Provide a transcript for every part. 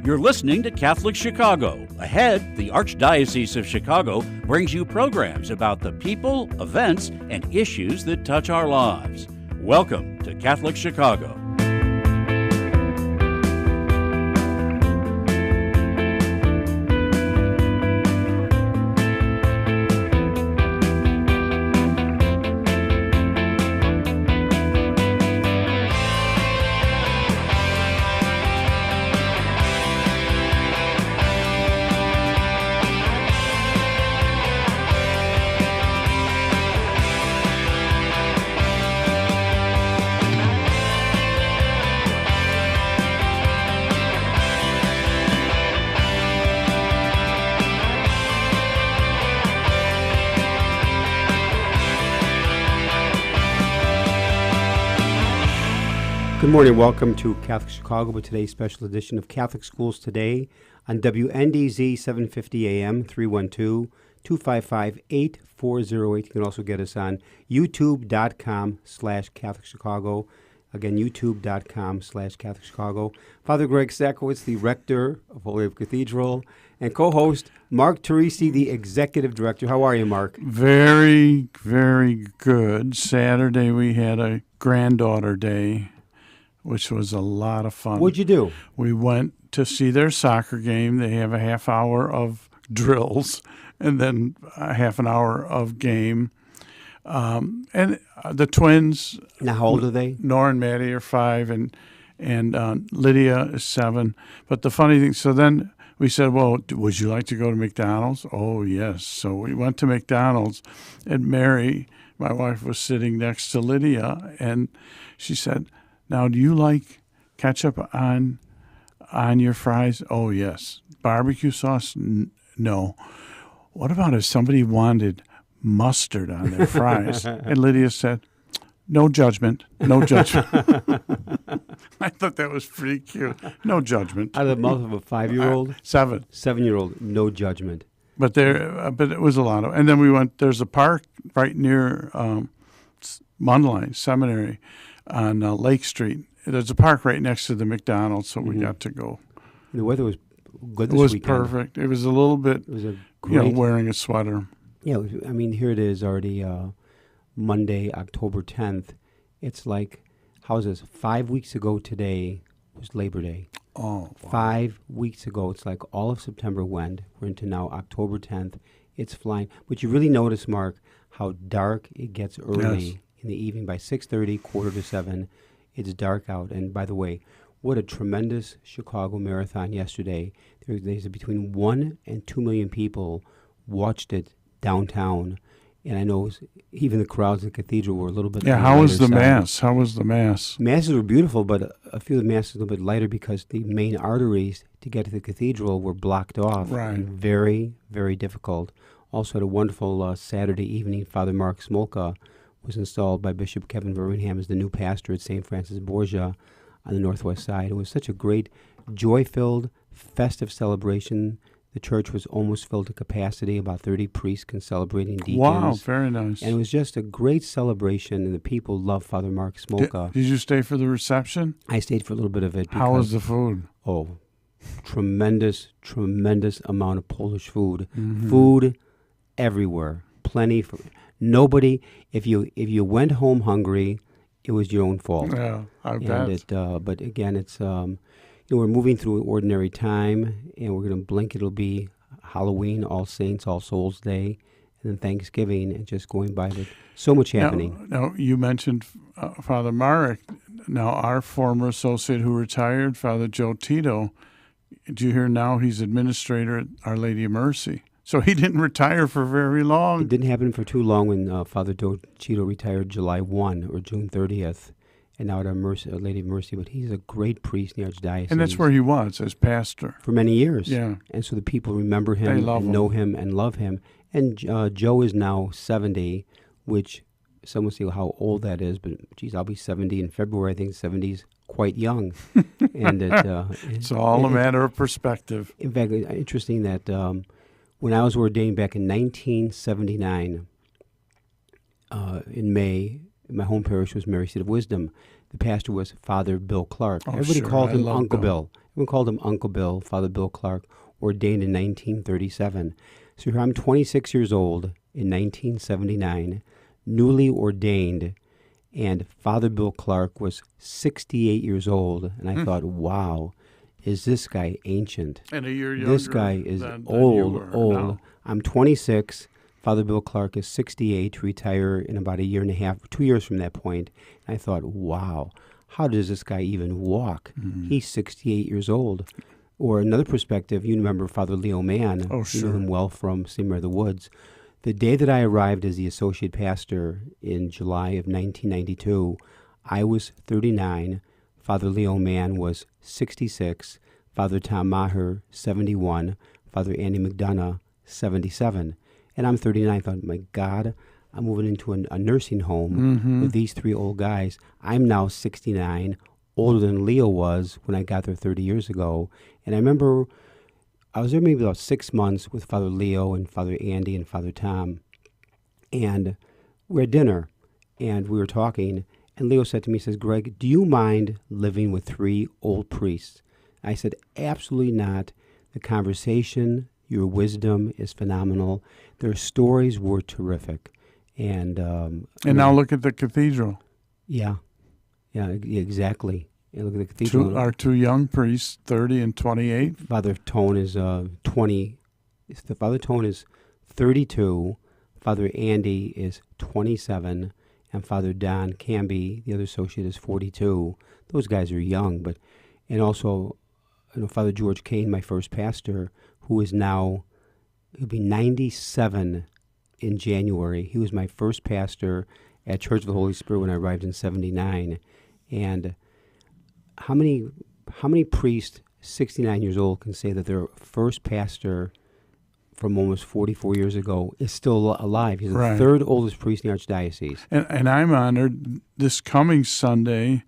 You're listening to Catholic Chicago. Ahead, the Archdiocese of Chicago brings you programs about the people, events, and issues that touch our lives. Welcome to Catholic Chicago. Good morning. Welcome to Catholic Chicago with today's special edition of Catholic Schools Today on WNDZ 750 AM 312-255-8408. You can also get us on youtube.com/Catholic Chicago. Again, youtube.com/Catholic Chicago. Father Greg Sakowitz, the rector of Holy Life Cathedral, and co-host Mark Teresi, the executive director. How are you, Mark? Very, very good. Saturday we had a granddaughter day, which was a lot of fun. What'd you do? We went to see their soccer game. They have a half hour of drills and then a half an hour of game. And the twins. Now, how old are they? Nora and Maddie are 5, and Lydia is 7. But the funny thing, so then we said, well, would you like to go to McDonald's? Oh, yes. So we went to McDonald's, and Mary, my wife, was sitting next to Lydia, and she said, now, do you like ketchup on your fries? Oh, yes. Barbecue sauce? No. What about if somebody wanted mustard on their fries? And Lydia said, no judgment, no judgment. I thought that was pretty cute. No judgment. Out of the mouth of a 5-year-old? 7. 7-year-old, no judgment. But it was a lot of, and then we went, there's a park right near Mundelein Seminary on Lake Street. There's a park right next to the McDonald's, so we got to go. The weather was good this weekend. It was perfect. It was a little bit, It was a great, wearing a sweater. Yeah, I mean, here it is already Monday, October 10th. It's like, how's this? 5 weeks ago today was Labor Day. Oh, wow. 5 weeks ago. It's like all of September went. We're into now October 10th. It's flying. But you really notice, Mark, how dark it gets early in the evening. By 6:30, 6:45, it's dark out. And by the way, what a tremendous Chicago marathon yesterday. There's between 1 and 2 million people watched it downtown. And I know even the crowds in the cathedral were a little bit. Yeah, how was the Mass? How was the Mass? Masses were beautiful, but a few of the Masses were a little bit lighter because the main arteries to get to the cathedral were blocked off. Right. And very, very difficult. Also had a wonderful Saturday evening. Father Mark Smolka was installed by Bishop Kevin Birmingham as the new pastor at St. Francis Borgia on the northwest side. It was such a great, joy-filled, festive celebration. The church was almost filled to capacity, about 30 priests celebrating deacons. Wow, very nice. And it was just a great celebration, and the people loved Father Mark Smolka. Did you stay for the reception? I stayed for a little bit of it. How was the food? Oh, tremendous, tremendous amount of Polish food. Mm-hmm. Food everywhere. Plenty for nobody. If you went home hungry, it was your own fault. Yeah, I bet. But again, it's we're moving through an ordinary time, and we're going to blink. It'll be Halloween, All Saints, All Souls Day, and then Thanksgiving, and just going by. So much happening. Now you mentioned Father Marek. Now, our former associate who retired, Father Joe Tito, do you hear now he's administrator at Our Lady of Mercy? So he didn't retire for very long. It didn't happen for too long when Father Joe Tito retired July 1 or June 30th. And now at Our Lady of Mercy, but he's a great priest in the Archdiocese. And that's where he was, as pastor. For many years. Yeah. And so the people remember him, know him, and love him. And Joe is now 70, which some will say, well, how old that is, but geez, I'll be 70 in February. I think 70 is quite young. And it's all a matter of perspective. In fact, it's interesting that when I was ordained back in 1979, in May, my home parish was Mary Seat of Wisdom. The pastor was Father Bill Clark. Everybody called him Uncle Bill. Everyone called him Uncle Bill, Father Bill Clark, ordained in 1937. So here I'm 26 years old in 1979, newly ordained, and Father Bill Clark was 68 years old. And I thought, wow, is this guy ancient? And a year younger. This guy is than old, you were old. now. I'm 26. Father Bill Clark is 68, to retire in about a year and a half, 2 years from that point. And I thought, wow, how does this guy even walk? He's 68 years old. Or another perspective, you remember Father Leo Mann. Oh, You know sure. him well from St. Mary of the Woods. The day that I arrived as the associate pastor in July of 1992, I was 39. Father Leo Mann was 66. Father Tom Maher, 71. Father Andy McDonough, 77. And I'm 39. I thought, my God, I'm moving into a nursing home with these three old guys. I'm now 69, older than Leo was when I got there 30 years ago. And I remember I was there maybe about 6 months with Father Leo and Father Andy and Father Tom. And we're at dinner, and we were talking. And Leo said to me, he says, Greg, do you mind living with three old priests? I said, absolutely not. The conversation, your wisdom is phenomenal. Their stories were terrific. And now look at the cathedral. Yeah, exactly. And look at the cathedral. Our two young priests, 30 and 28. Father Tone is 20. Father Tone is 32. Father Andy is 27. And Father Don Camby, the other associate, is 42. Those guys are young. And also, Father George Kane, my first pastor, who is now, he'll be 97 in January. He was my first pastor at Church of the Holy Spirit when I arrived in 79. And how many priests, 69 years old, can say that their first pastor from almost 44 years ago is still alive? He's the third oldest priest in the Archdiocese. And I'm honored this coming Sunday.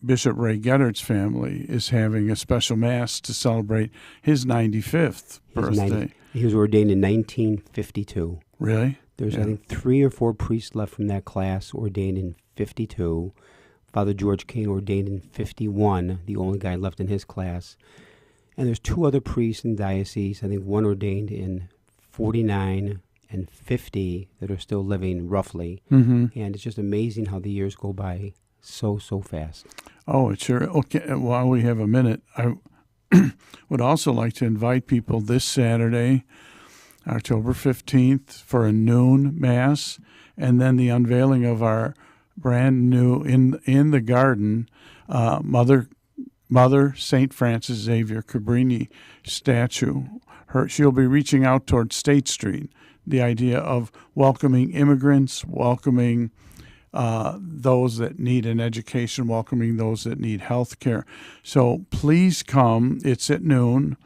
Bishop Ray Geddert's family is having a special Mass to celebrate his 95th birthday. He was ordained in 1952. Really? There's, I think, 3 or 4 priests left from that class ordained in 52. Father George Kane ordained in 51, the only guy left in his class. And there's 2 other priests in the diocese, I think one ordained in 49 and 50 that are still living roughly. And it's just amazing how the years go by so fast. Oh, it sure. Okay, while we have a minute, I would also like to invite people this Saturday, October 15th, for a noon Mass, and then the unveiling of our brand new in the garden Mother St. Francis Xavier Cabrini statue. She'll be reaching out toward State Street. The idea of welcoming immigrants, welcoming those that need an education, welcoming those that need health care. So please come. It's at noon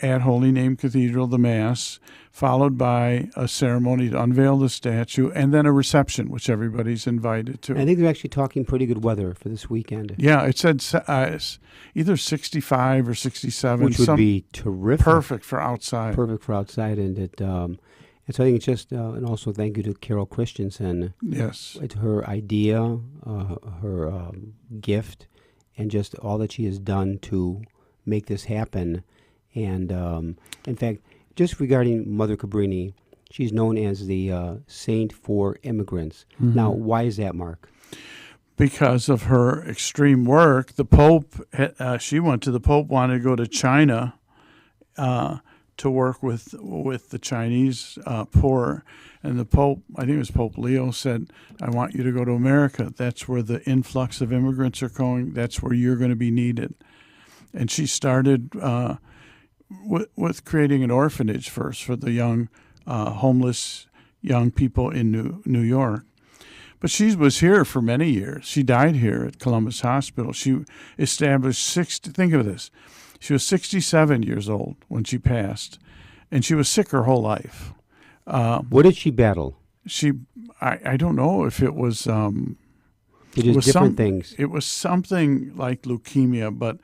at Holy Name Cathedral, the Mass, followed by a ceremony to unveil the statue, and then a reception, which everybody's invited to. I think they're actually talking pretty good weather for this weekend. Yeah, it said either 65 or 67. Which would be terrific. Perfect for outside. Perfect for outside. And so I think it's just, and also thank you to Carol Christensen. Yes. It's her idea, her gift, and just all that she has done to make this happen. And in fact, just regarding Mother Cabrini, she's known as the saint for immigrants. Now, why is that, Mark? Because of her extreme work. The Pope, she went to the Pope, wanted to go to China to work with the Chinese poor. And the Pope, I think it was Pope Leo, said, I want you to go to America. That's where the influx of immigrants are going. That's where you're going to be needed. And she started with creating an orphanage first for the young, homeless young people in New York. But she was here for many years. She died here at Columbus Hospital. She established think of this, she was 67 years old when she passed, and she was sick her whole life. What did she battle? I don't know if it was... It was different things. It was something like leukemia, but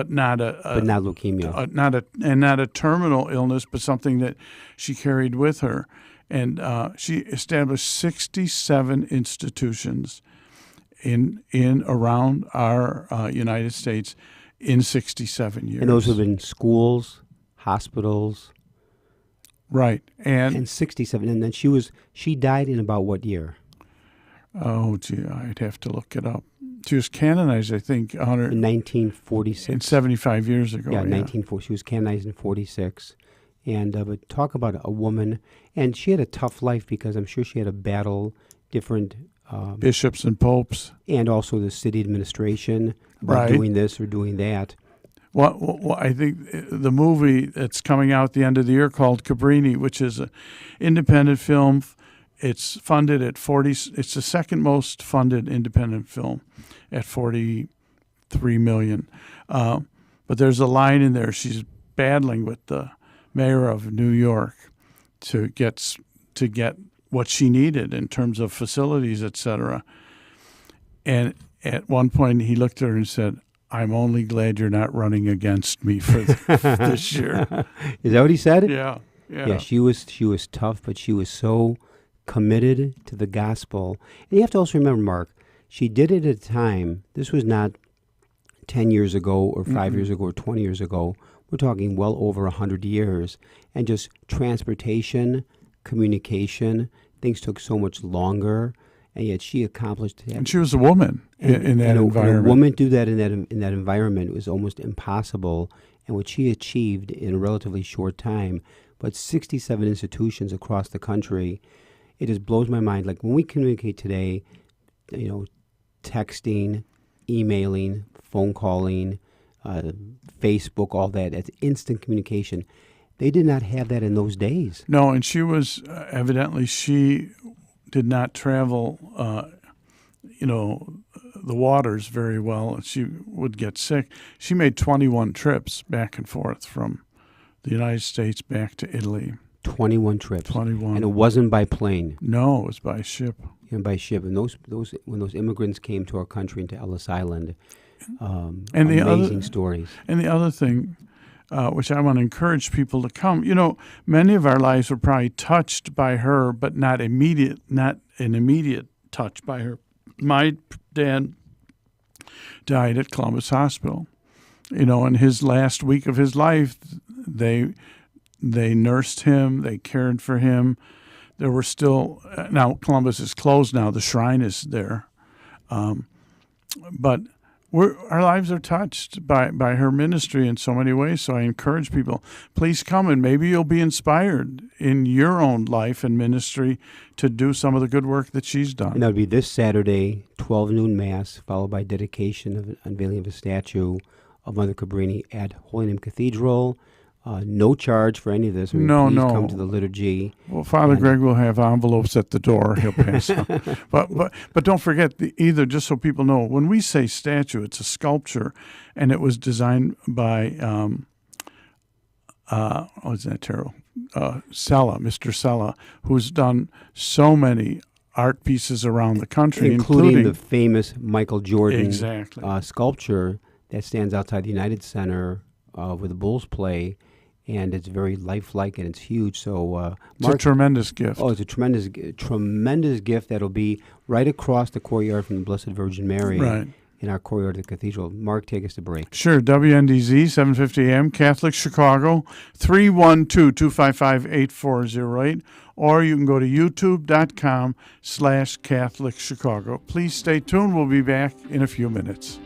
not not leukemia. Not a terminal illness, but something that she carried with her. And she established 67 institutions in around our United States in 67 years. And those have been schools, hospitals. Right. And 67. And then she died in about what year? Oh, gee, I'd have to look it up. She was canonized, I think, In 1946. 75 years ago. Yeah, 1940. She was canonized in 46. And but talk about a woman. And she had a tough life because I'm sure she had to battle different bishops and popes. And also the city administration about Right. doing this or doing that. Well, I think the movie that's coming out at the end of the year called Cabrini, which is an independent film. It's funded at 40. It's the second most funded independent film at 43 million. But there's a line in there. She's battling with the mayor of New York to get what she needed in terms of facilities, etc. And at one point, he looked at her and said, "I'm only glad you're not running against me for this year." Is that what he said? Yeah. Yeah, she was tough, but she was so committed to the gospel. And you have to also remember, Mark, she did it at a time. This was not 10 years ago or 5 years ago or 20 years ago. We're talking well over 100 years. And just transportation, communication, things took so much longer. And yet she accomplished that. And she was a woman in that environment. And a woman do that in that environment was almost impossible. And what she achieved in a relatively short time, but 67 institutions across the country, it just blows my mind. Like when we communicate today, texting, emailing, phone calling, Facebook, all that, it's instant communication. They did not have that in those days. No, and she was evidently she did not travel, the waters very well. She would get sick. She made 21 trips back and forth from the United States back to Italy. 21 trips. 21. And it wasn't by plane. No, it was by ship. And by ship. And those when those immigrants came to our country, into Ellis Island, and amazing stories. And the other thing, which I want to encourage people to come, many of our lives were probably touched by her, but not an immediate touch by her. My dad died at Columbus Hospital. In his last week of his life, they nursed him, they cared for him. There were still, now Columbus is closed now, the shrine is there. But our lives are touched by her ministry in so many ways. So I encourage people, please come, and maybe you'll be inspired in your own life and ministry to do some of the good work that she's done. And that would be this Saturday, 12 noon Mass, followed by dedication of an unveiling of a statue of Mother Cabrini at Holy Name Cathedral. No charge for any of this. Please come to the liturgy. Well, Father Greg will have envelopes at the door. He'll pass out. But don't forget, either, just so people know, when we say statue, it's a sculpture, and it was designed by, Sella, Mr. Sella, who's done so many art pieces around the country, including the famous Michael Jordan exactly. Sculpture that stands outside the United Center where the Bulls play. And it's very lifelike and it's huge. So, Mark, it's a tremendous gift. Oh, it's a tremendous gift that'll be right across the courtyard from the Blessed Virgin Mary, right, in our courtyard of the cathedral. Mark, take us to break. Sure. WNDZ 750 AM, Catholic Chicago, 312-255-8408, or you can go to youtube.com/Catholic Chicago. Please stay tuned. We'll be back in a few minutes.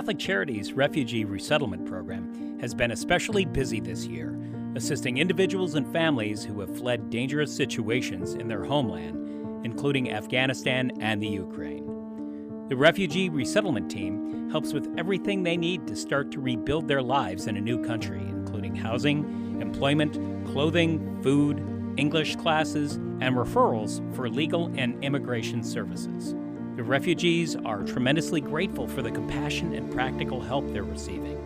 Catholic Charities Refugee Resettlement Program has been especially busy this year, assisting individuals and families who have fled dangerous situations in their homeland, including Afghanistan and the Ukraine. The Refugee Resettlement Team helps with everything they need to start to rebuild their lives in a new country, including housing, employment, clothing, food, English classes, and referrals for legal and immigration services. The refugees are tremendously grateful for the compassion and practical help they're receiving,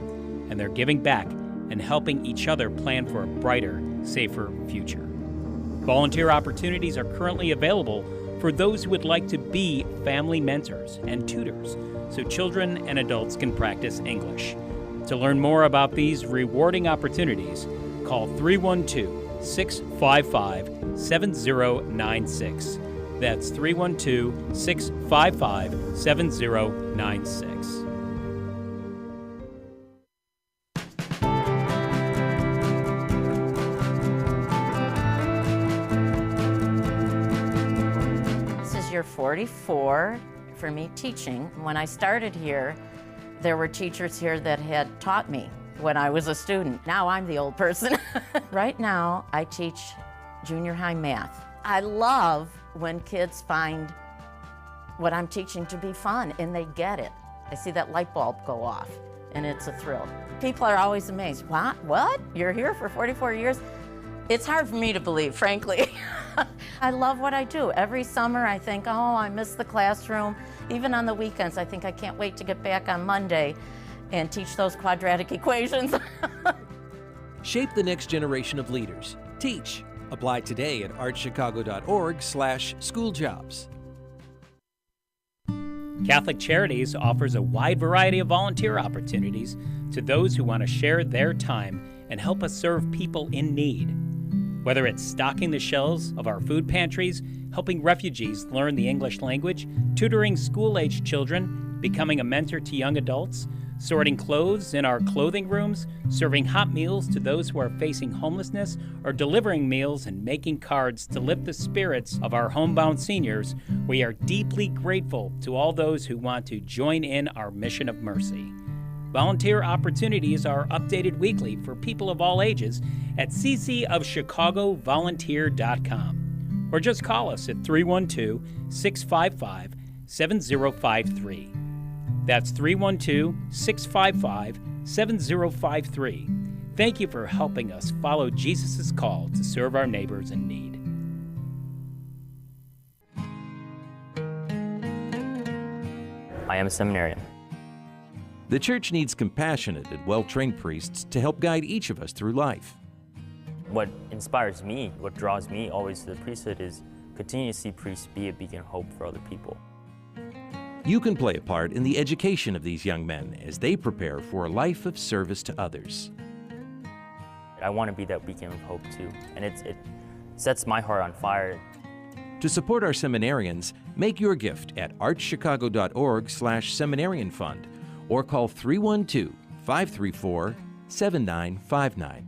and they're giving back and helping each other plan for a brighter, safer future. Volunteer opportunities are currently available for those who would like to be family mentors and tutors so children and adults can practice English. To learn more about these rewarding opportunities, call 312-655-7096. That's 312-655-7096. This is year 44 for me teaching. When I started here, there were teachers here that had taught me when I was a student. Now I'm the old person. Right now, I teach junior high math. I love when kids find what I'm teaching to be fun and they get it. I see that light bulb go off and it's a thrill. People are always amazed. What? You're here for 44 years? It's hard for me to believe, frankly. I love what I do. Every summer I think, oh, I miss the classroom. Even on the weekends, I think I can't wait to get back on Monday and teach those quadratic equations. Shape the next generation of leaders. Teach. Apply today at archchicago.org/schooljobs. Catholic Charities offers a wide variety of volunteer opportunities to those who want to share their time and help us serve people in need. Whether it's stocking the shelves of our food pantries, helping refugees learn the English language, tutoring school-aged children, becoming a mentor to young adults, sorting clothes in our clothing rooms, serving hot meals to those who are facing homelessness, or delivering meals and making cards to lift the spirits of our homebound seniors, we are deeply grateful to all those who want to join in our mission of mercy. Volunteer opportunities are updated weekly for people of all ages at ccofchicagovolunteer.com, or just call us at 312-655-7053. That's 312-655-7053. Thank you for helping us follow Jesus' call to serve our neighbors in need. I am a seminarian. The church needs compassionate and well-trained priests to help guide each of us through life. What inspires me, what draws me always to the priesthood is continue to see priests be a beacon of hope for other people. You can play a part in the education of these young men as they prepare for a life of service to others. I want to be that beacon of hope too, and it sets my heart on fire. To support our seminarians, make your gift at archchicago.org/seminarian fund or call 312-534-7959.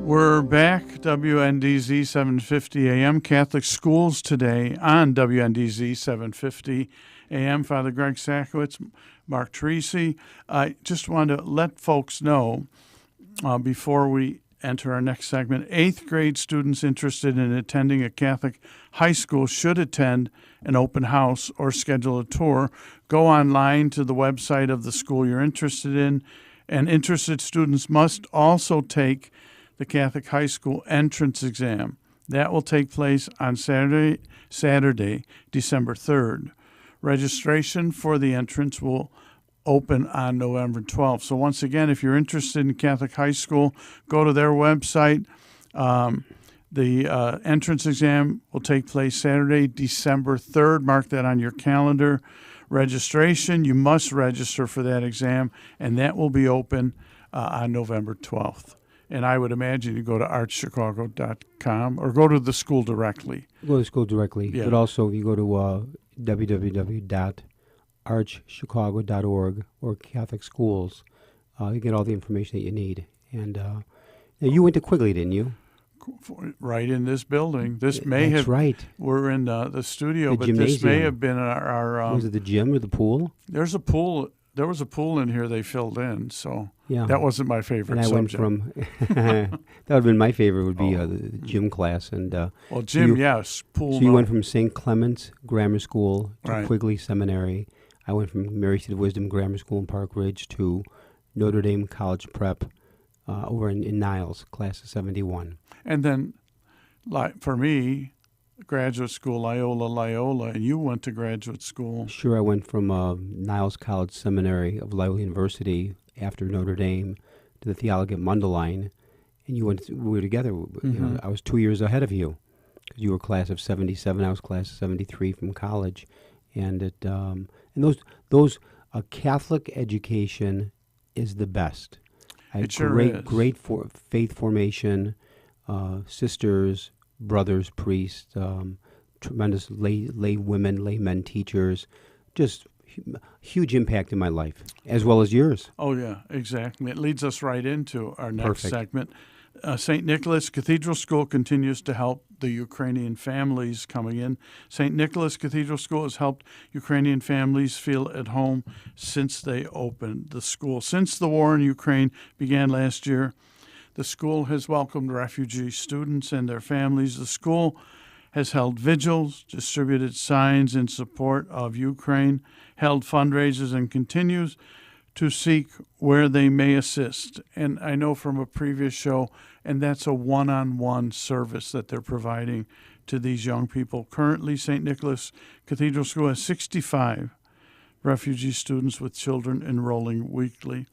We're back, WNDZ 750 AM, Catholic Schools Today on WNDZ 750 AM. Father Greg Sakowicz, Mark Tracy. I just want to let folks know before we enter our next segment, 8th grade students interested in attending a Catholic high school should attend an open house or schedule a tour. Go online to the website of the school you're interested in And interested students must also take the Catholic High School entrance exam. That will take place on Saturday, December 3rd. Registration for the entrance will open on November 12th. So once again, if you're interested in Catholic High School, go to their website. The entrance exam will take place Saturday, December 3rd. Mark that on your calendar. Registration, you must register for that exam, and that will be open on November 12th. And I would imagine you go to archchicago.com or go to the school directly. Go to the school directly. Yeah. But also, if you go to www.archchicago.org or Catholic Schools, you get all the information that you need. And now you went to Quigley, didn't you? Right in this building. This may That's have. right. We're in the studio, The but gymnasium. this may have been our. Was it the gym or the pool? There's a pool. There was a pool in here they filled in, so Yeah. that wasn't my favorite And I subject. went from that would have been my favorite. Would be the gym class, and well, gym, yes, pool. So you no. went from St. Clement's Grammar School to Right. Quigley Seminary. I went from Mary Seat of Wisdom Grammar School in Park Ridge to Notre Dame College Prep over in Niles, class of 71. And then, like for me, graduate school, Loyola, and you went to graduate school. Sure, I went from Niles College Seminary of Loyola University after Notre Dame to the Theology at Mundelein, and we were together. You know, I was 2 years ahead of you because you were class of 77. I was class of 73 from college, and those Catholic education is the best. I had It sure is. great faith formation, sisters, brothers, priests, tremendous lay women, laymen, teachers, just huge impact in my life, as well as yours. Oh, yeah, exactly. It leads us right into our next Perfect. segment. St. Nicholas Cathedral School continues to help the Ukrainian families coming in. St. Nicholas Cathedral School has helped Ukrainian families feel at home since they opened the school. Since the war in Ukraine began last year, the school has welcomed refugee students and their families. The school has held vigils, distributed signs in support of Ukraine, held fundraisers, and continues to seek where they may assist. And I know from a previous show, and that's a one-on-one service that they're providing to these young people. Currently, St. Nicholas Cathedral School has 65 refugee students with children enrolling weekly.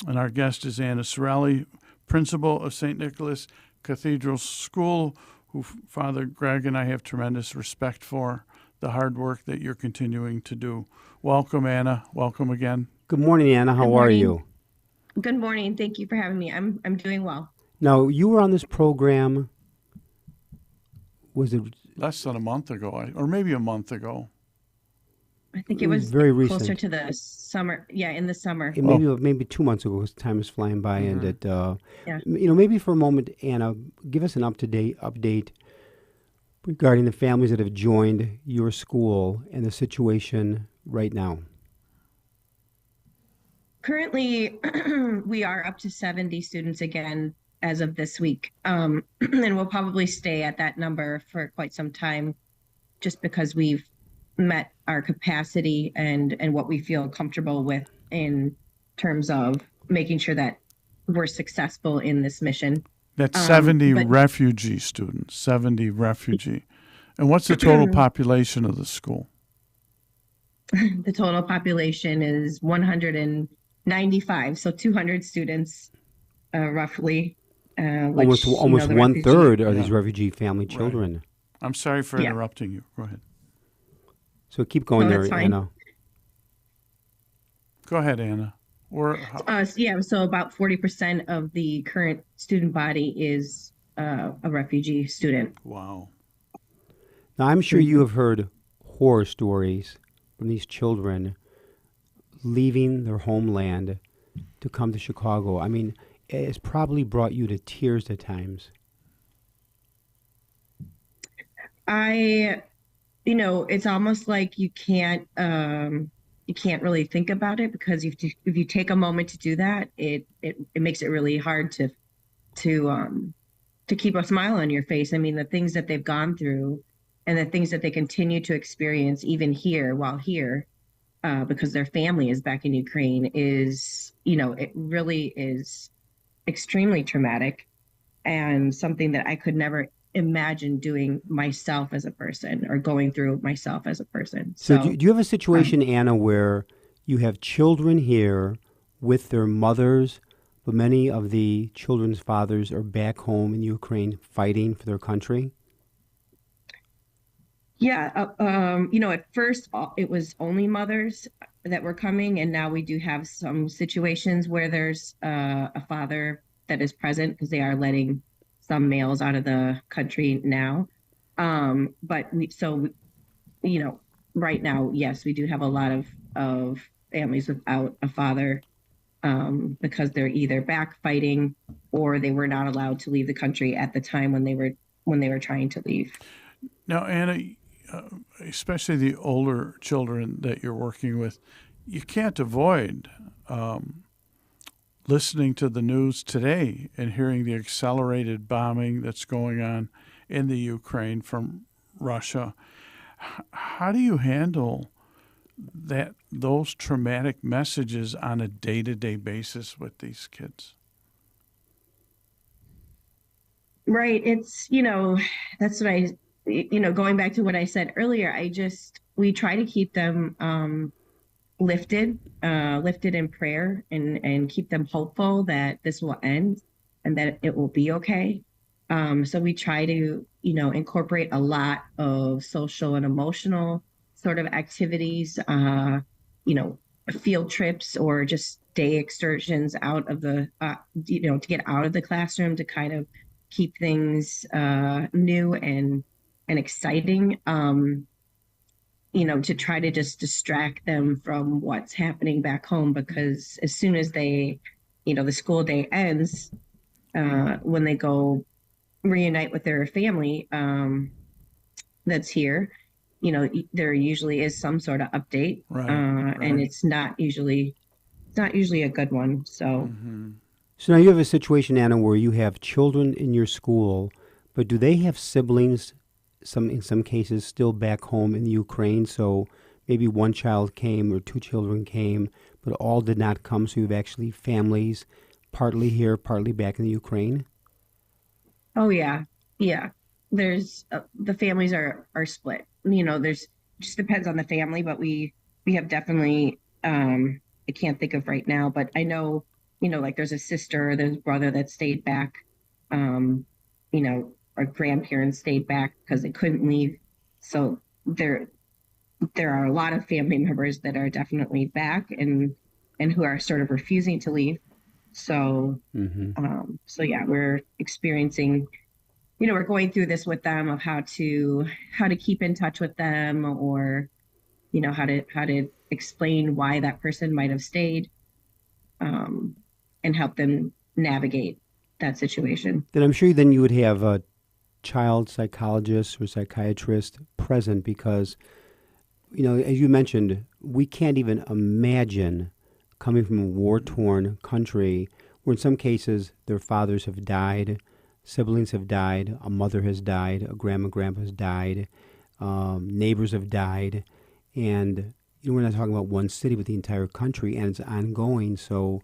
And our guest is Anna Sorelli, principal of St. Nicholas Cathedral School, who Father Greg and I have tremendous respect for the hard work that you're continuing to do. Welcome, Anna. Welcome again. Good morning, Anna. How Good are morning. you? Good morning. Thank you for having me. I'm doing well. Now, you were on this program, was it Less than a month ago, or maybe a month ago. I think It it was was very closer recent. to the summer. Yeah, in the summer. maybe 2 months ago, because time is flying by, and it, Yeah. maybe for a moment, Anna, give us an update regarding the families that have joined your school and the situation right now. Currently, we are up to 70 students again as of this week. And we'll probably stay at that number for quite some time just because we've met our capacity and what we feel comfortable with in terms of making sure that we're successful in this mission. That's 70 but- refugee students, 70 refugee. And what's the total population of the school? The total population is 195, so 200 students, roughly. Almost the one refugee- third are these Yeah. refugee family children. I'm sorry for Yeah. interrupting you. Go ahead. So keep going No, there, that's fine. Anna. Go ahead, Anna. So about 40% of the current student body is a refugee student. Wow. Now, I'm sure you have heard horror stories from these children leaving their homeland to come to Chicago. I mean, it's probably brought you to tears at times. It's almost like you can't really think about it, because if you take a moment to do that, it makes it really hard to keep a smile on your face. I mean, the things that they've gone through and the things that they continue to experience even here while here, because their family is back in Ukraine is, it really is extremely traumatic and something that I could never imagine doing myself as a person or going through myself as a person. So do you have a situation, Anna, where you have children here with their mothers, but many of the children's fathers are back home in Ukraine fighting for their country? Yeah, at first it was only mothers that were coming, and now we do have some situations where there's a father that is present because they are letting some males out of the country now. Right now, yes, we do have a lot of families without a father because they're either back fighting or they were not allowed to leave the country at the time when they were trying to leave. Now, Anna, especially the older children that you're working with, you can't avoid listening to the news today and hearing the accelerated bombing that's going on in the Ukraine from Russia. How do you handle those traumatic messages on a day-to-day basis with these kids? Right. It's, that's what going back to what I said earlier, we try to keep them lifted in prayer and keep them hopeful that this will end and that it will be okay. So we try to, incorporate a lot of social and emotional sort of activities, field trips or just day excursions out of the, to get out of the classroom to kind of keep things new and exciting, to try to just distract them from what's happening back home, because as soon as the school day ends, when they go reunite with their family that's here, there usually is some sort of update, right. And it's not usually a good one. So. Mm-hmm. So now you have a situation, Anna, where you have children in your school, but do they have siblings, in some cases, still back home in the Ukraine? So maybe one child came or two children came, but all did not come. So you have actually families partly here, partly back in the Ukraine? Oh, yeah. Yeah. There's the families are split. There's just depends on the family, but we have definitely, I can't think of right now, but I know, like there's a sister, there's a brother that stayed back, our grandparents stayed back because they couldn't leave. So there are a lot of family members that are definitely back and who are sort of refusing to leave. So, so yeah, we're experiencing, we're going through this with them of how to keep in touch with them, or, how to explain why that person might have stayed, and help them navigate that situation. Then I'm sure you would have a child psychologist or psychiatrist present because, as you mentioned, we can't even imagine coming from a war-torn country where in some cases their fathers have died, siblings have died, a mother has died, a grandpa has died, neighbors have died, and we're not talking about one city, but the entire country, and it's ongoing. So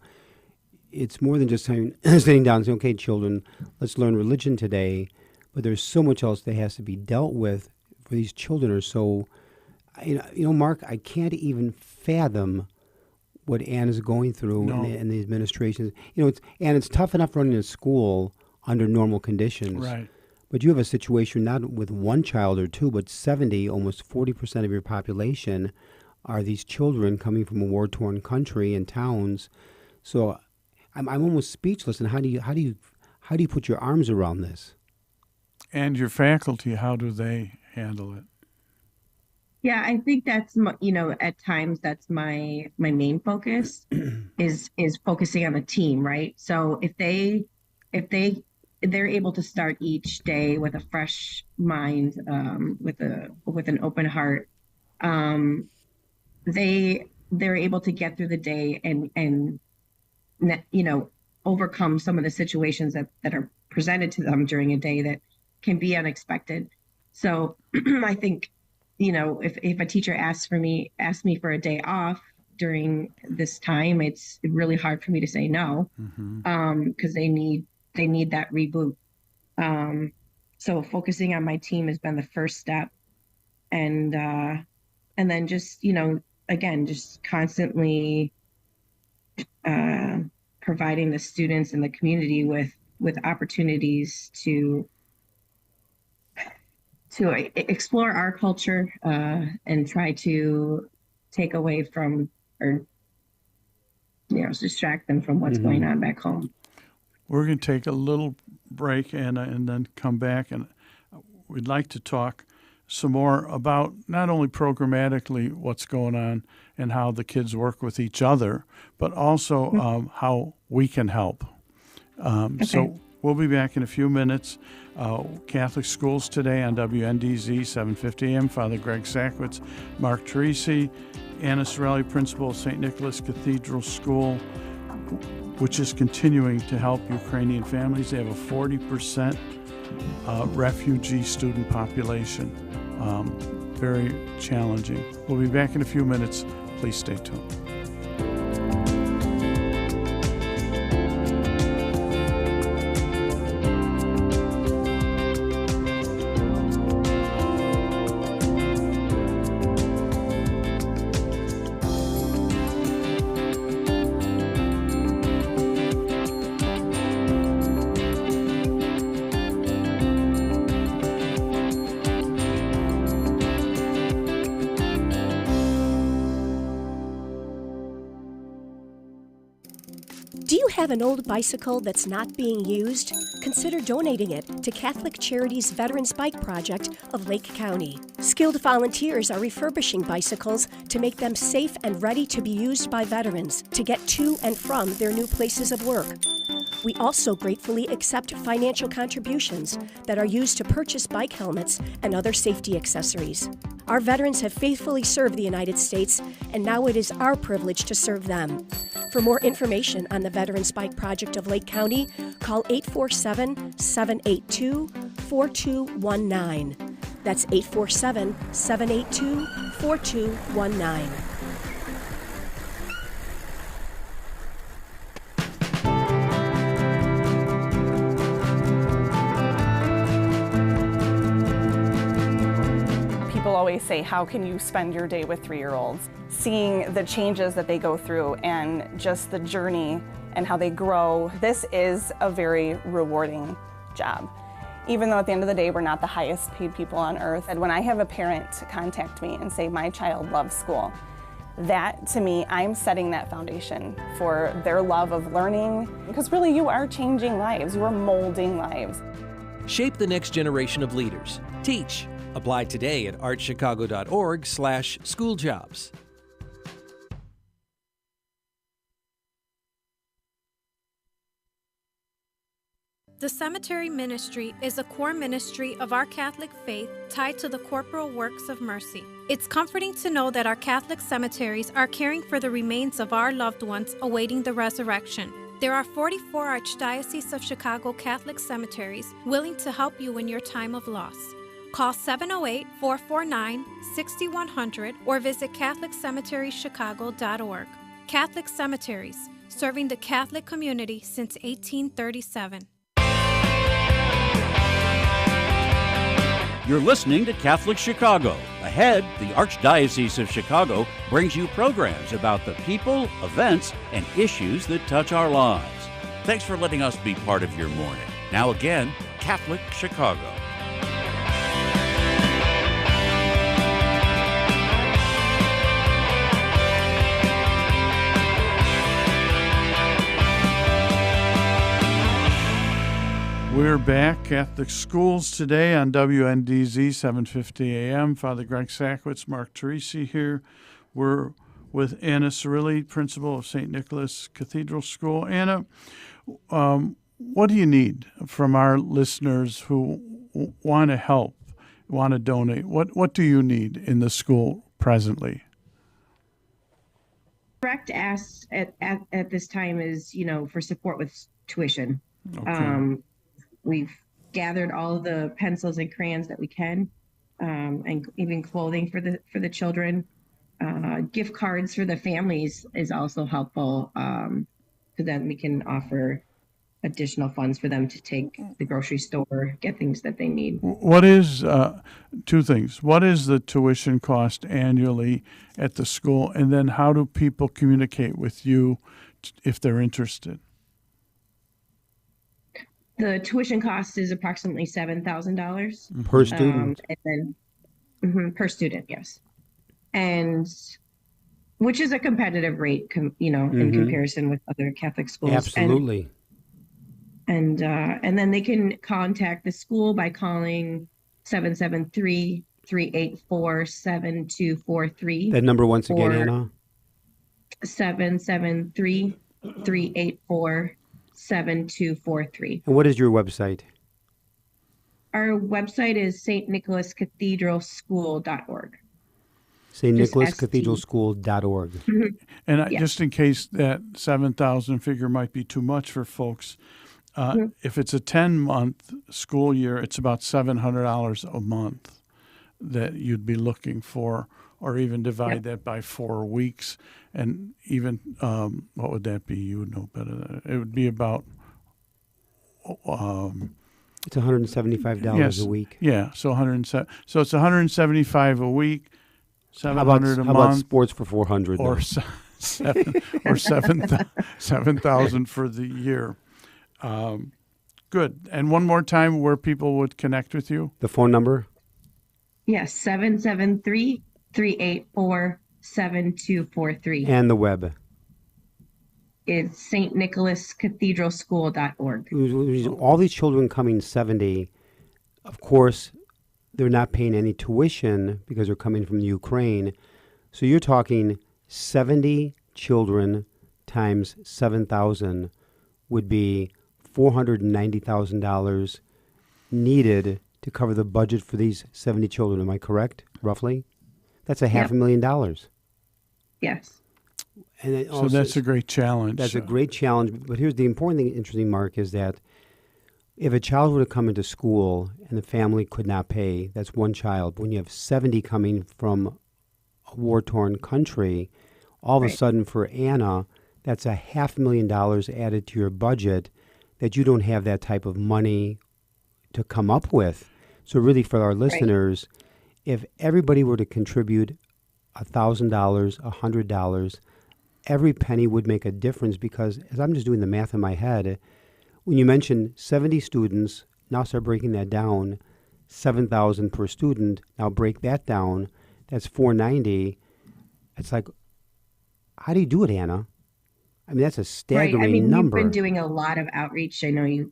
it's more than just sitting down and saying, okay, children, let's learn religion today, but there's so much else that has to be dealt with for these children. Or so, Mark, I can't even fathom what Anne is going through in the administration. It's tough enough running a school under normal conditions. Right. But you have a situation not with one child or two, but 70, almost 40% of your population are these children coming from a war-torn country and towns. So I'm almost speechless. And how do you put your arms around this? And your faculty, how do they handle it? Yeah, I think that's at times that's my main focus is focusing on the team, right? So if they're able to start each day with a fresh mind, with an open heart, they're able to get through the day and overcome some of the situations that are presented to them during a day that can be unexpected. So I think if a teacher asks me for a day off during this time, it's really hard for me to say no, because they need that reboot. So focusing on my team has been the first step, and then just again, just constantly providing the students and the community with opportunities to explore our culture, and try to take away from, or distract them from what's going on back home. We're going to take a little break, Anna, and then come back, and we'd like to talk some more about not only programmatically what's going on and how the kids work with each other, but also how we can help. Okay. So we'll be back in a few minutes. Catholic Schools Today on WNDZ 750 AM. Father Greg Sackwitz, Mark Teresi, Anna Sorelli, Principal of St. Nicholas Cathedral School, which is continuing to help Ukrainian families. They have a 40% refugee student population. Very challenging. We'll be back in a few minutes. Please stay tuned. Do you have an old bicycle that's not being used? Consider donating it to Catholic Charities Veterans Bike Project of Lake County. Skilled volunteers are refurbishing bicycles to make them safe and ready to be used by veterans to get to and from their new places of work. We also gratefully accept financial contributions that are used to purchase bike helmets and other safety accessories. Our veterans have faithfully served the United States, and now it is our privilege to serve them. For more information on the Veterans Bike Project of Lake County, call 847-782-4219. That's 847-782-4219. Always say, how can you spend your day with 3-year-olds? Seeing the changes that they go through and just the journey and how they grow, this is a very rewarding job. Even though at the end of the day, we're not the highest paid people on earth. And when I have a parent contact me and say, my child loves school, that to me, I'm setting that foundation for their love of learning, because really you are changing lives, you are molding lives. Shape the next generation of leaders. Teach. Apply today at archchicago.org/schooljobs. The cemetery ministry is a core ministry of our Catholic faith tied to the corporal works of mercy. It's comforting to know that our Catholic cemeteries are caring for the remains of our loved ones awaiting the resurrection. There are 44 Archdiocese of Chicago Catholic cemeteries willing to help you in your time of loss. Call 708-449-6100 or visit CatholicCemeteriesChicago.org. Catholic Cemeteries, serving the Catholic community since 1837. You're listening to Catholic Chicago. Ahead, the Archdiocese of Chicago brings you programs about the people, events, and issues that touch our lives. Thanks for letting us be part of your morning. Now again, Catholic Chicago. We're back, Catholic Schools Today on WNDZ 750 AM. Father Greg Sackwitz, Mark Teresi here. We're with Anna Sorelli, Principal of St. Nicholas Cathedral School. Anna, what do you need from our listeners who want to help, want to donate? What do you need in the school presently? Direct ask at this time is, for support with tuition. Okay. We've gathered all the pencils and crayons that we can. and even clothing for the children. Gift cards for the families is also helpful, because then we can offer additional funds for them to take to the grocery store, get things that they need. What is, two things. What is the tuition cost annually at the school? And then how do people communicate with you if they're interested? The tuition cost is approximately $7,000 per student. and then per student, yes, and which is a competitive rate, in comparison with other Catholic schools. Absolutely. And then they can contact the school by calling 773-384-7243. That number once again, Anna? 773-384-7243. And what is your website? Our website is stnicholascathedralschool.org. stnicholascathedralschool.org. And just in case that 7,000 figure might be too much for folks, if it's a 10-month school year, it's about $700 a month that you'd be looking for, or even divide that by 4 weeks. And even, what would that be? You would know better than it would be about... it's $175 a week. Yeah, so so it's $175 a week, $700 a month. How about sports for $400? Or $7,000 for the year. Good. And one more time, where people would connect with you? The phone number? Yes, 773-384-7243. And the web? It's stnicholascathedralschool.org. All these children coming 70, of course, they're not paying any tuition because they're coming from the Ukraine. So you're talking 70 children times 7,000 would be $490,000 needed to cover the budget for these 70 children. Am I correct, roughly? That's $500,000. Yes. And so that's a great challenge. That's a great challenge. But here's the important thing, interesting, Mark, is that if a child were to come into school and the family could not pay, that's one child. But when you have 70 coming from a war-torn country, all of a sudden for Anna, that's $500,000 added to your budget that you don't have that type of money to come up with. So really for our listeners, if everybody were to contribute $1,000, $100, every penny would make a difference, because as I'm just doing the math in my head, when you mention 70 students, now start breaking that down, 7,000 per student, now break that down, that's $490. It's like, how do you do it, Anna? I mean, that's a staggering number. We've been doing a lot of outreach. I know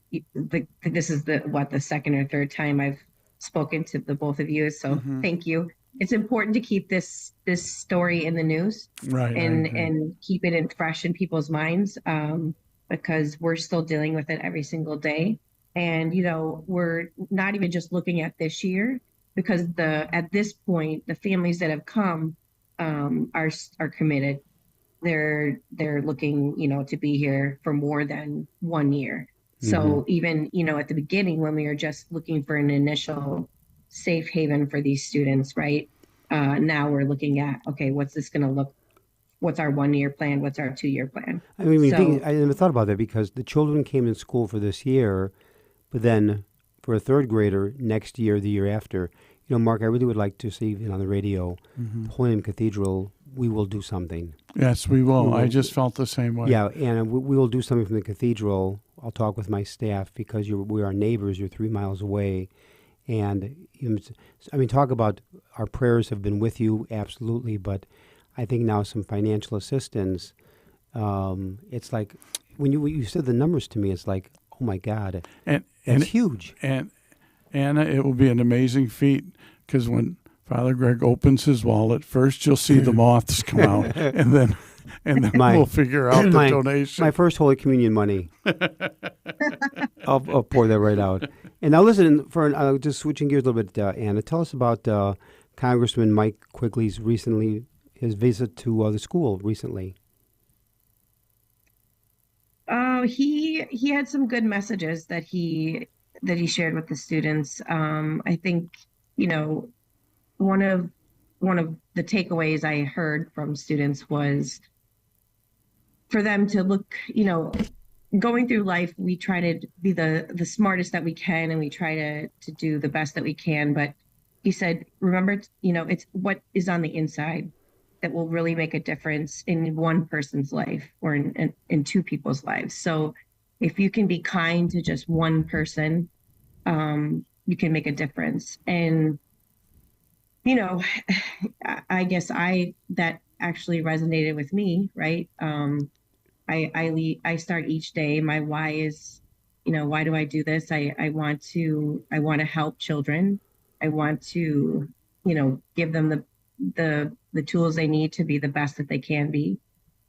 this is the second or third time I've spoken to the both of you. So thank you. It's important to keep this story in the news, and keep it fresh in people's minds, because we're still dealing with it every single day. And we're not even just looking at this year, because at this point the families that have come are committed. They're looking, to be here for more than 1 year. So even, at the beginning, when we were just looking for an initial safe haven for these students, right? Now we're looking at, okay, what's this going to look? What's our 1 year plan? What's our 2 year plan? I mean, I never thought about that, because the children came in school for this year, but then for a third grader next year, the year after. Mark, I really would like to see on the radio, Holy Name Cathedral, we will do something. Yes, we will. I just felt the same way. Yeah, and we will do something from the cathedral. I'll talk with my staff, because we are neighbors. You're 3 miles away. And, talk about our prayers have been with you, absolutely. But I think now some financial assistance, it's like, when you said the numbers to me, it's like, oh, my God, that's huge. And Anna, it will be an amazing feat, because when Father Greg opens his wallet, first you'll see the moths come out, and then we'll figure out the donation. My first Holy Communion money. I'll pour that right out. And now listen, just switching gears a little bit, Anna, tell us about Congressman Mike Quigley's his visit to the school recently. He had some good messages that he shared with the students. I think, one of the takeaways I heard from students was for them to look, going through life, we try to be the smartest that we can, and we try to do the best that we can. But he said, remember, it's what is on the inside that will really make a difference in one person's life or in two people's lives. So if you can be kind to just one person, you can make a difference. And, I guess that actually resonated with me, right? I start each day. My why is, why do I do this? I want to help children. I want to, give them the tools they need to be the best that they can be.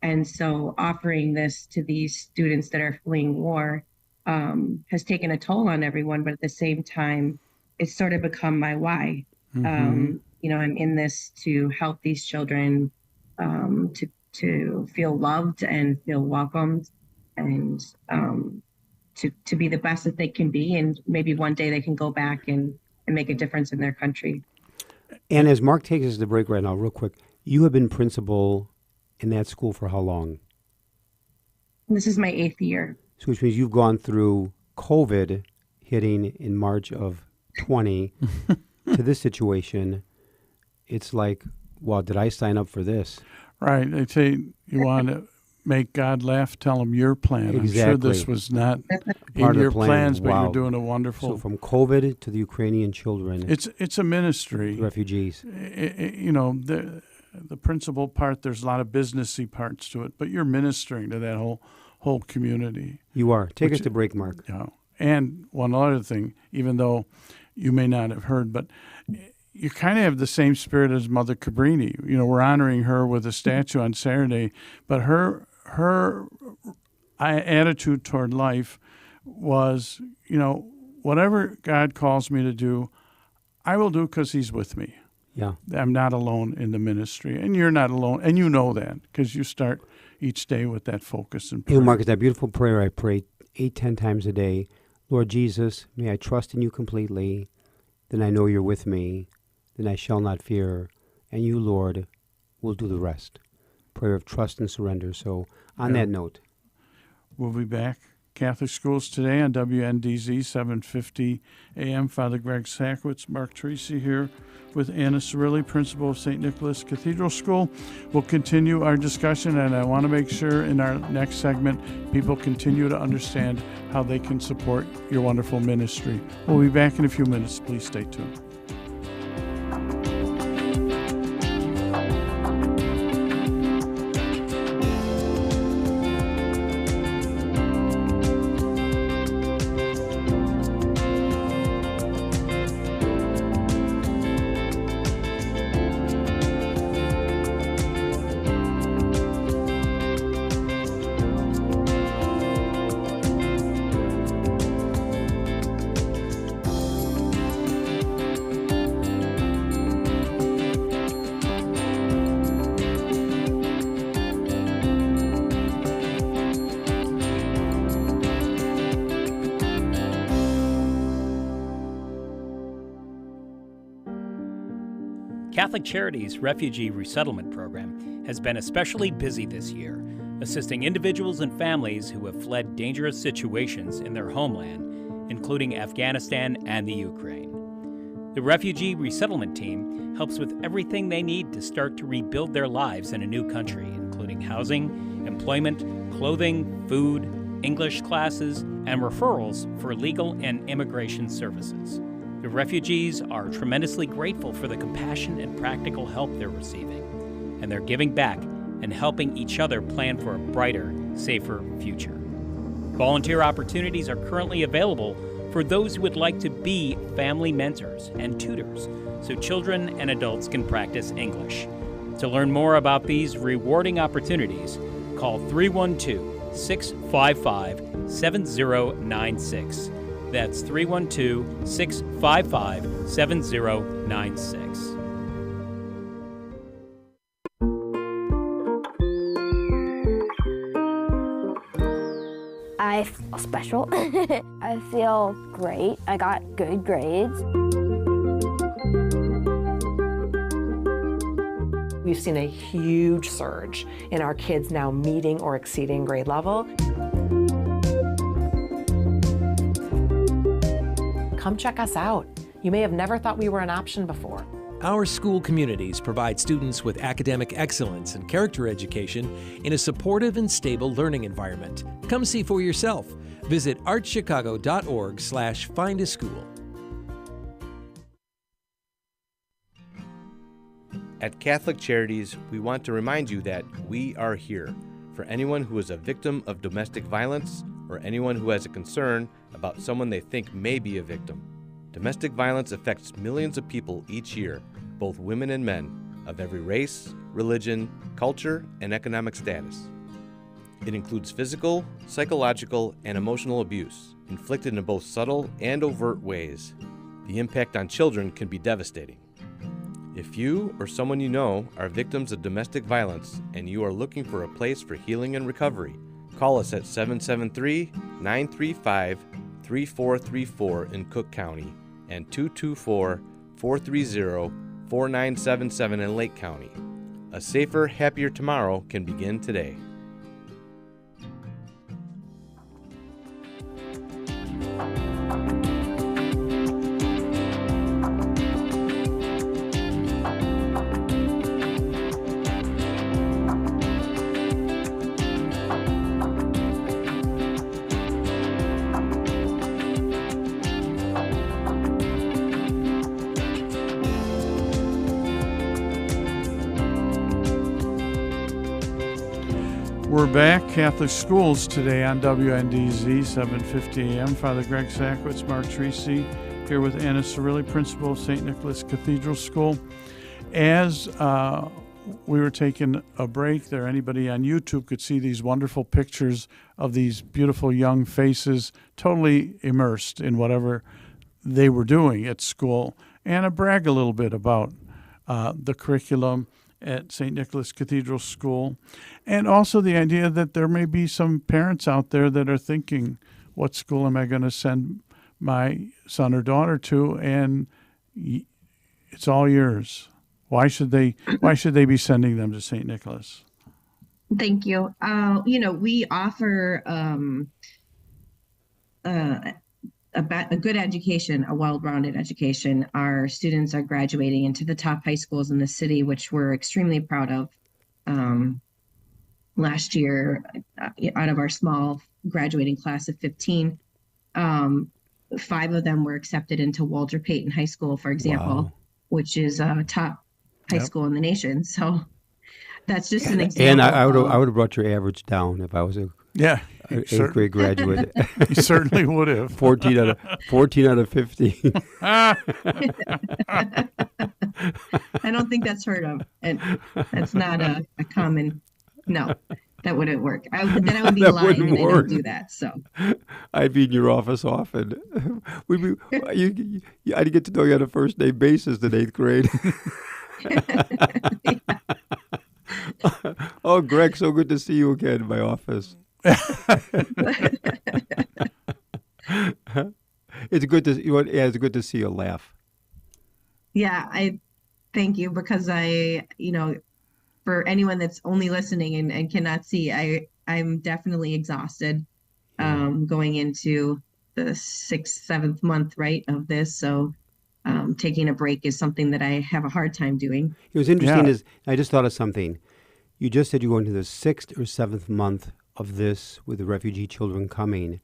And so offering this to these students that are fleeing war has taken a toll on everyone, but at the same time, it's sort of become my why. I'm in this to help these children to feel loved and feel welcomed, and to be the best that they can be. And maybe one day they can go back and make a difference in their country. And as Mark takes us to the break right now, real quick, you have been principal in that school for how long? This is my 8th year. So which means you've gone through COVID hitting in March of 20 to this situation. It's like, well, did I sign up for this? Right. They say you want to make God laugh, tell him your plan. Exactly. I'm sure this was not Part in of your the plan. plans, but Wow. you're doing a wonderful. So from COVID to the Ukrainian children. It's a ministry. Refugees. The principal part, there's a lot of businessy parts to it, but you're ministering to that whole community. You are. Take us to break, Mark. Yeah. And one other thing, even though you may not have heard, but you kind of have the same spirit as Mother Cabrini. We're honoring her with a statue on Saturday, but her attitude toward life was, whatever God calls me to do, I will do because he's with me. Yeah. I'm not alone in the ministry, and you're not alone, and you know that because you start each day with that focus and prayer. Hey, Mark, it's that beautiful prayer I pray 8-10 times a day. Lord Jesus, may I trust in you completely. Then I know you're with me. Then I shall not fear. And you, Lord, will do the rest. Prayer of trust and surrender. So on that note. We'll be back. Catholic Schools Today on WNDZ 750 AM. Father Greg Sakowicz, Mark Tracy here with Anna Cirilli, principal of St. Nicholas Cathedral School. We'll continue our discussion, and I want to make sure in our next segment people continue to understand how they can support your wonderful ministry. We'll be back in a few minutes. Please stay tuned. Catholic Charities' Refugee Resettlement Program has been especially busy this year, assisting individuals and families who have fled dangerous situations in their homeland, including Afghanistan and the Ukraine. The Refugee Resettlement Team helps with everything they need to start to rebuild their lives in a new country, including housing, employment, clothing, food, English classes, and referrals for legal and immigration services. The refugees are tremendously grateful for the compassion and practical help they're receiving, and they're giving back and helping each other plan for a brighter, safer future. Volunteer opportunities are currently available for those who would like to be family mentors and tutors so children and adults can practice English. To learn more about these rewarding opportunities, call 312-655-7096. That's 312-655-7096. I feel special. I feel great. I got good grades. We've seen a huge surge in our kids now meeting or exceeding grade level. Come check us out. You may have never thought we were an option before. Our school communities provide students with academic excellence and character education in a supportive and stable learning environment. Come see for yourself. Visit archchicago.org/findaschool. At Catholic Charities, we want to remind you that we are here for anyone who is a victim of domestic violence or anyone who has a concern about someone they think may be a victim. Domestic violence affects millions of people each year, both women and men, of every race, religion, culture, and economic status. It includes physical, psychological, and emotional abuse, inflicted in both subtle and overt ways. The impact on children can be devastating. If you or someone you know are victims of domestic violence and you are looking for a place for healing and recovery, call us at 773-935-3434 in Cook County and 224-430-4977 in Lake County. A safer, happier tomorrow can begin today. We're back, Catholic Schools, today on WNDZ, 750 AM. Father Greg Sakowicz, Mark Treacy, here with Anna Cirilli, principal of St. Nicholas Cathedral School. As we were taking a break there, anybody on YouTube could see these wonderful pictures of these beautiful young faces, totally immersed in whatever they were doing at school. Anna, brag a little bit about the curriculum at St. Nicholas Cathedral School, and also the idea that there may be some parents out there that are thinking, what school am I going to send my son or daughter to? And it's all yours. Why should they be sending them to St. Nicholas? Thank you. We offer a good education, a well-rounded education. Our students are graduating into the top high schools in the city, which we're extremely proud of. Last year, out of our small graduating class of 15, 5 of them were accepted into Walter Payton High School, for example, Wow. which is a top high school in the nation. So that's just an example. And I would have brought your average down if I was a eighth grade graduate. You certainly would have. 14 out of 15. I don't think that's heard of, and that's not a common. No, that wouldn't work. Then I would be lying, and I don't do that. So I'd be in your office often. I'd get to know you on a first name basis in 8th grade. Oh, Greg, so good to see you again in my office. It's good to see you laugh. Yeah, I thank you, because for anyone that's only listening and cannot see, I'm definitely exhausted going into the 6th, 7th month, right, of this. So taking a break is something that I have a hard time doing. It was interesting is I just thought of something. You just said you're going to the 6th or 7th month of this with the refugee children coming.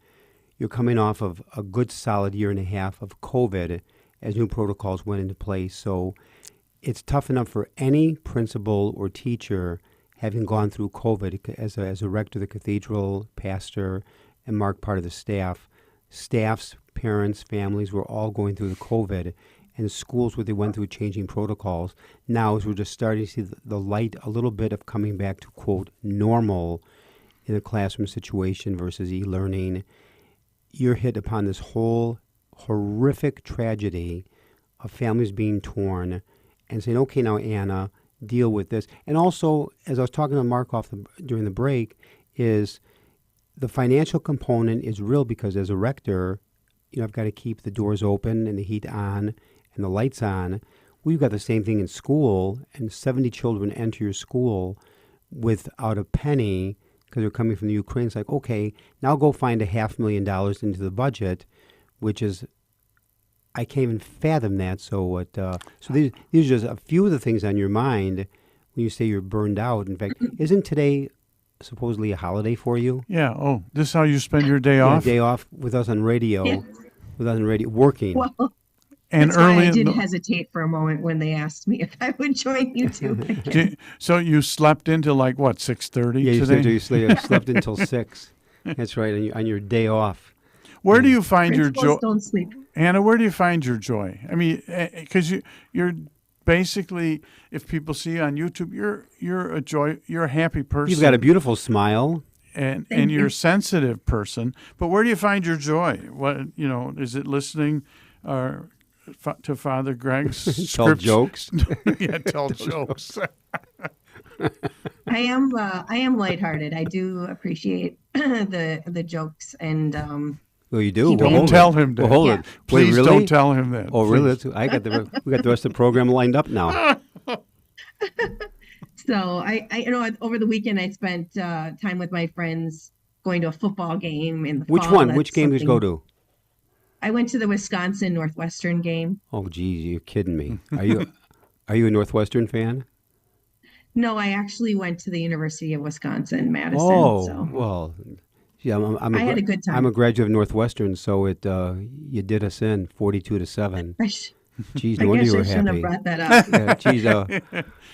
You're coming off of a good solid year and a half of COVID as new protocols went into place. So it's tough enough for any principal or teacher, having gone through COVID as a rector of the cathedral, pastor, and Mark, part of the staff. Staffs, parents, families were all going through the COVID, and schools where they went through changing protocols. Now, as we're just starting to see the light a little bit of coming back to, quote, normal in a classroom situation versus e-learning, you're hit upon this whole horrific tragedy of families being torn and saying, okay, now, Anna, deal with this. And also, as I was talking to Mark during the break, is the financial component is real, because as a rector, I've got to keep the doors open and the heat on and the lights on. we've got the same thing in school, and 70 children enter your school without a penny because they're coming from the Ukraine. It's like, okay, now go find $500,000 into the budget, which is, I can't even fathom that. So these are just a few of the things on your mind when you say you're burned out. In fact, isn't today supposedly a holiday for you? Yeah. Oh, this is how you spend your day off? Day off with us on radio, Yeah. with us on radio, working. Well, and that's early why I did hesitate for a moment when they asked me if I would join you two. So you slept into like what, 6:30 Yeah, today? you slept until 6. That's right, on your day off. Where do you find your joy? Don't sleep. Hannah, where do you find your joy? I mean, because you're basically, if people see you on YouTube, you're a happy person. You've got a beautiful smile. And you're a sensitive person. But where do you find your joy? What, is it listening to Father Greg's tell jokes? Yeah, tell jokes. I am lighthearted. I do appreciate the jokes and well, you do. Don't tell him that. Well, hold it. Please really? don't tell him that. Oh, really? We got the rest of the program lined up now. So I over the weekend I spent time with my friends going to a football game in the Which fall. one? Which game did you go to? I went to the Wisconsin Northwestern game. Oh, geez, you're kidding me. Are you a Northwestern fan? No, I actually went to the University of Wisconsin, Madison. Oh, so. well, yeah, I had a good time. I'm a graduate of Northwestern, so you did us in 42-7. Geez, no wonder you were happy. I shouldn't have brought that up. Yeah, geez,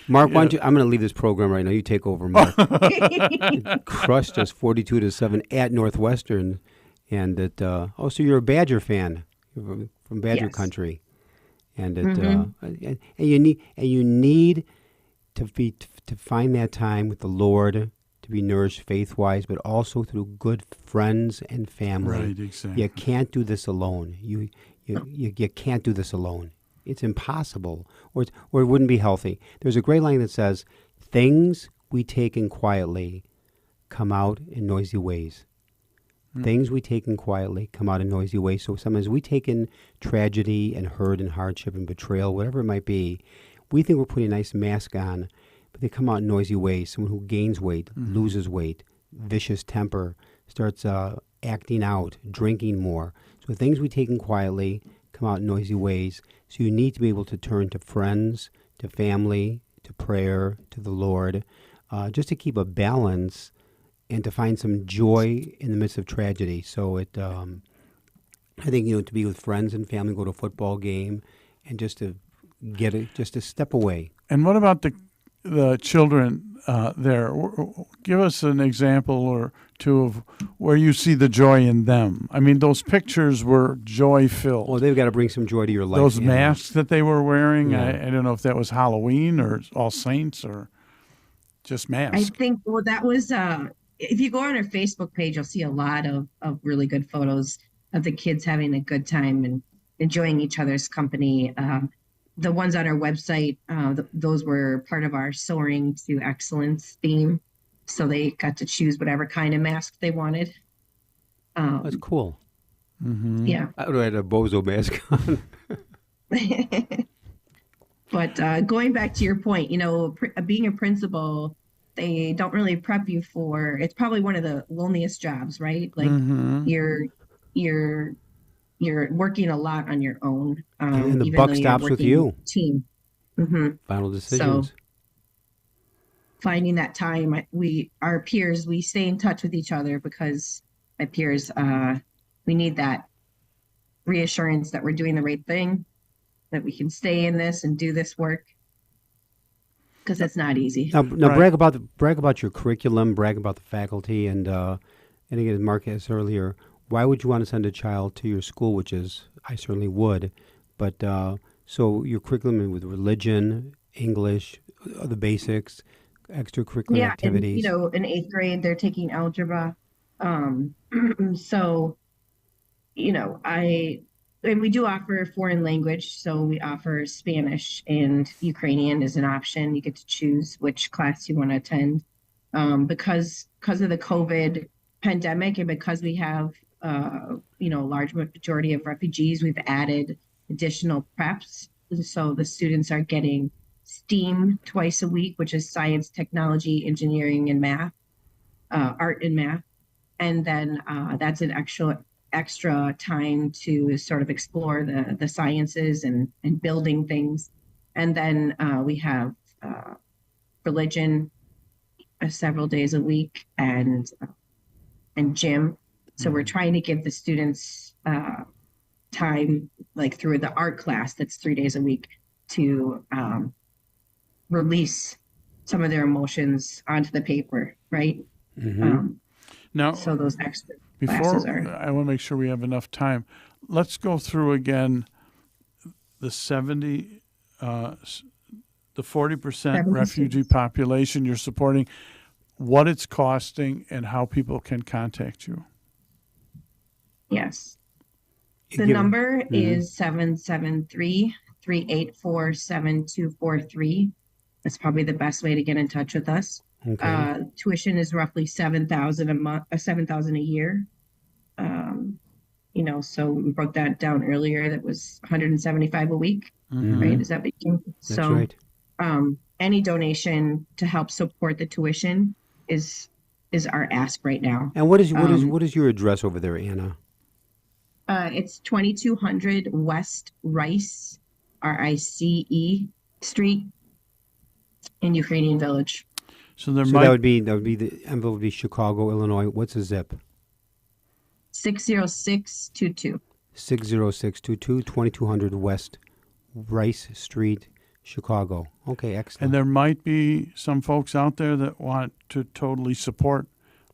Mark, why don't you? I'm going to leave this program right now. You take over, Mark. Crushed us 42-7 at Northwestern, and so you're a Badger fan. You're from Badger country, and and you need to find that time with the Lord to be nourished faith-wise, but also through good friends and family. Right, exactly. You can't do this alone. You can't do this alone. It's impossible, or it wouldn't be healthy. There's a great line that says, "Things we take in quietly come out in noisy ways." Things we take in quietly come out in noisy ways. So sometimes we take in tragedy and hurt and hardship and betrayal, whatever it might be. We think we're putting a nice mask on, but they come out in noisy ways. Someone who gains weight, loses weight, vicious temper, starts acting out, drinking more. So things we take in quietly come out in noisy ways. So you need to be able to turn to friends, to family, to prayer, to the Lord, just to keep a balance and to find some joy in the midst of tragedy. So I think, to be with friends and family, go to a football game, and just to just to step away. And what about the children there? Give us an example or two of where you see the joy in them. I mean, those pictures were joy-filled. Well, they've got to bring some joy to your life. Those masks that they were wearing, Yeah. I don't know if that was Halloween or All Saints or just masks. I think, that was, if you go on our Facebook page, you'll see a lot of really good photos of the kids having a good time and enjoying each other's company. The ones on our website, those were part of our Soaring to Excellence theme. So they got to choose whatever kind of mask they wanted. That's cool. Mm-hmm. Yeah. I would have had a bozo mask on. But going back to your point, being a principal, they don't really prep you for, it's probably one of the loneliest jobs, right? Like you're working a lot on your own. And the even buck though you're stops with working you. Team. Mm-hmm. Final decisions. So finding that time, our peers, we stay in touch with each other because my peers, we need that reassurance that we're doing the right thing, that we can stay in this and do this work, because it's not easy. Now Right. brag about your curriculum, brag about the faculty, and again, as Mark asked earlier, why would you want to send a child to your school? Which is, I certainly would, but so your curriculum with religion, English, the basics, extracurricular activities. And, in 8th grade, they're taking algebra. So, and we do offer foreign language. So we offer Spanish and Ukrainian as an option. You get to choose which class you want to attend. Because of the COVID pandemic and because we have, a large majority of refugees, we've added additional preps. So the students are getting STEAM twice a week, which is science, technology, engineering, and math, art and math. And then that's an extra time to sort of explore the sciences and building things. And then we have religion several days a week and gym. So we're trying to give the students time, like through the art class that's 3 days a week, to release some of their emotions onto the paper, right? Now, so those extra before classes are. I want to make sure we have enough time. Let's go through again the 40% refugee population you're supporting, what it's costing, and how people can contact you. Yes. The number is 773-384-7243. That's probably the best way to get in touch with us. Okay. Tuition is roughly $7,000 a month, $7,000 a year. So we broke that down earlier. That was $175 a week, right? Is that what you think? That's right. Any donation to help support the tuition is our ask right now. And what is your address over there, Anna? It's 2200 West Rice, RICE Street in Ukrainian Village. So that would be the envelope would be Chicago, Illinois. What's the zip? 60622. 60622, 2200 West Rice Street, Chicago. Okay, excellent. And there might be some folks out there that want to totally support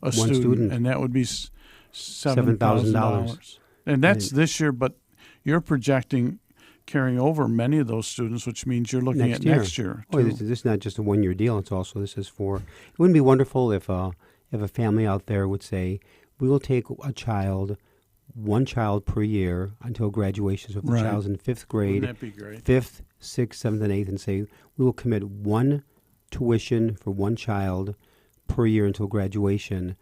a student, and that would be $7,000. And that's this year, but you're projecting carrying over many of those students, which means you're looking at next year. Oh, this is not just a one-year deal. It's also, this is for, it wouldn't be wonderful if a family out there would say, we will take one child per year until graduation. So if the child's in fifth grade, wouldn't that be great? 5th, 6th, 7th, and 8th, and say, we will commit one tuition for one child per year until graduation.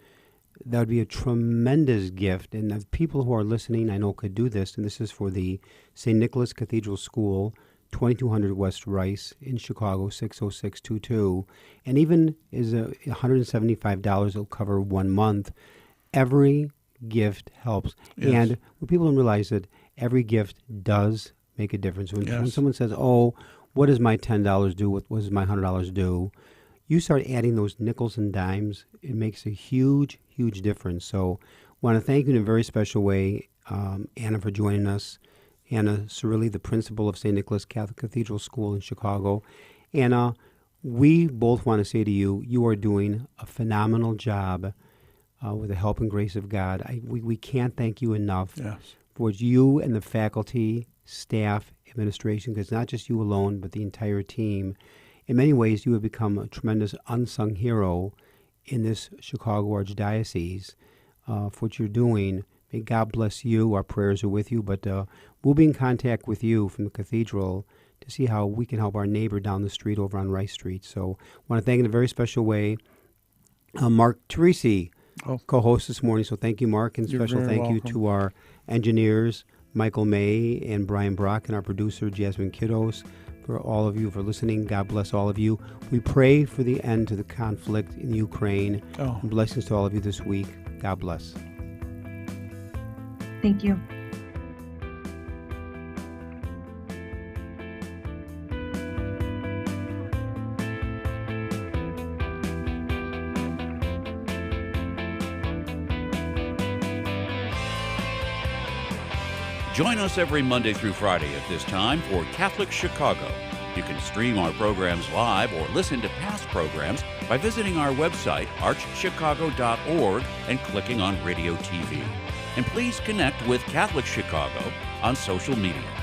That would be a tremendous gift. And if people who are listening, I know, could do this, and this is for the St. Nicholas Cathedral School, 2200 West Rice in Chicago, 60622. And even is $175 will cover 1 month. Every gift helps. Yes. And what people don't realize that every gift does make a difference. When someone says, oh, what does my $10 do? What does my $100 do? You start adding those nickels and dimes, it makes a huge, huge difference. So I want to thank you in a very special way, Anna, for joining us. Anna Cirilli, the principal of St. Nicholas Catholic Cathedral School in Chicago. Anna, we both want to say to you, you are doing a phenomenal job with the help and grace of God. We can't thank you enough for what you and the faculty, staff, administration, because not just you alone, but the entire team. In many ways, you have become a tremendous unsung hero in this Chicago Archdiocese for what you're doing. May God bless you. Our prayers are with you, but we'll be in contact with you from the cathedral to see how we can help our neighbor down the street over on Rice Street. So I want to thank in a very special way Mark Teresi, co-host this morning. So thank you, Mark, and special thank you to our engineers, Michael May and Brian Brock, and our producer, Jasmine Kiddos. For all of you for listening, God bless all of you. We pray for the end to the conflict in Ukraine. And blessings to all of you this week. God bless. Thank you. Join us every Monday through Friday at this time for Catholic Chicago. You can stream our programs live or listen to past programs by visiting our website, archchicago.org, and clicking on Radio TV. And please connect with Catholic Chicago on social media.